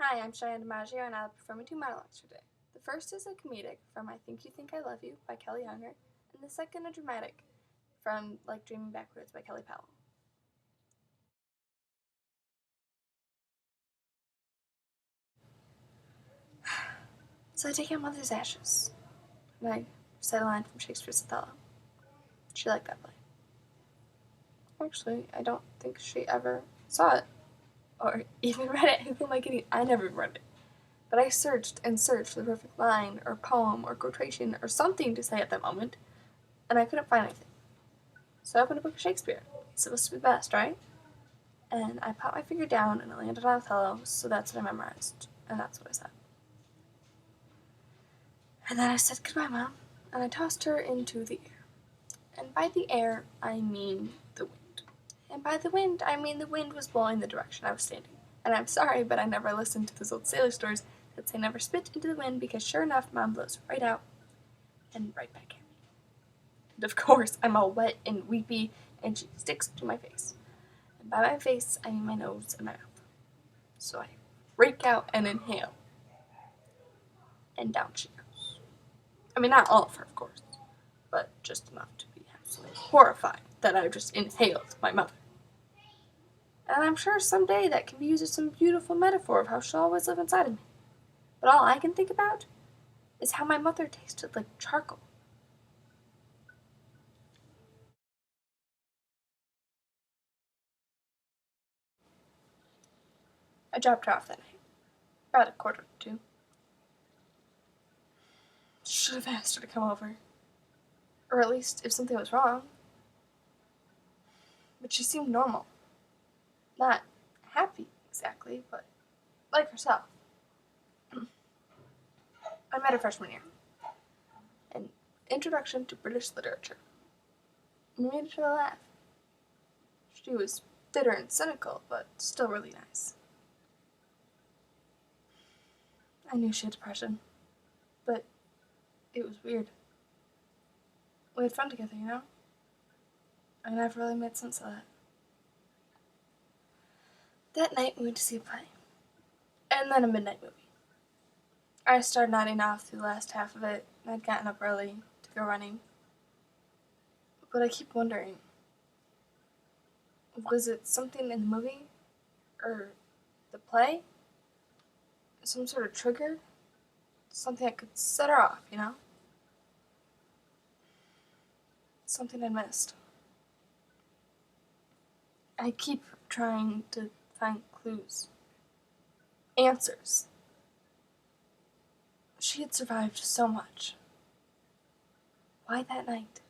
Hi, I'm Cheyenne DiMaggio, and I'll be performing two monologues today. The first is a comedic from I Think You Think I Love You by Kelly Younger, and the second a dramatic from Like Dreaming Backwards by Kellie Powell. So I take out Mother's ashes, and I recite a line from Shakespeare's Othello. She liked that play. Actually, I don't think she ever saw it, or even read it, anything like it. I never read it. But I searched and searched for the perfect line, or poem, or quotation, or something to say at that moment, and I couldn't find anything. So I opened a book of Shakespeare. It's supposed to be the best, right? And I put my finger down and it landed on Othello, so that's what I memorized. And that's what I said. And then I said goodbye, Mom, and I tossed her into the air. And by the air, I mean the wind. And by the wind, I mean the wind was blowing the direction I was standing. And I'm sorry, but I never listened to those old sailor stories that say never spit into the wind because sure enough, Mom blows right out and right back at me. And of course, I'm all wet and weepy, and she sticks to my face. And by my face, I mean my nose and my mouth. So I break out and inhale. And down she goes. I mean, not all of her, of course, but just enough to be absolutely horrified that I just inhaled my mother. And I'm sure someday that can be used as some beautiful metaphor of how she'll always live inside of me. But all I can think about is how my mother tasted like charcoal. I dropped her off that night, about 1:45. Should have asked her to come over. Or at least if something was wrong. But she seemed normal. Not happy, exactly, but like herself. I met her freshman year. An introduction to British literature. We made each other laugh. She was bitter and cynical, but still really nice. I knew she had depression, but it was weird. We had fun together, you know? I never really made sense of that. That night we went to see a play, and then a midnight movie. I started nodding off through the last half of it, and I'd gotten up early to go running. But I keep wondering, was it something in the movie? Or the play? Some sort of trigger? Something that could set her off, you know? Something I missed. I keep trying to find clues. Answers. She had survived so much. Why that night?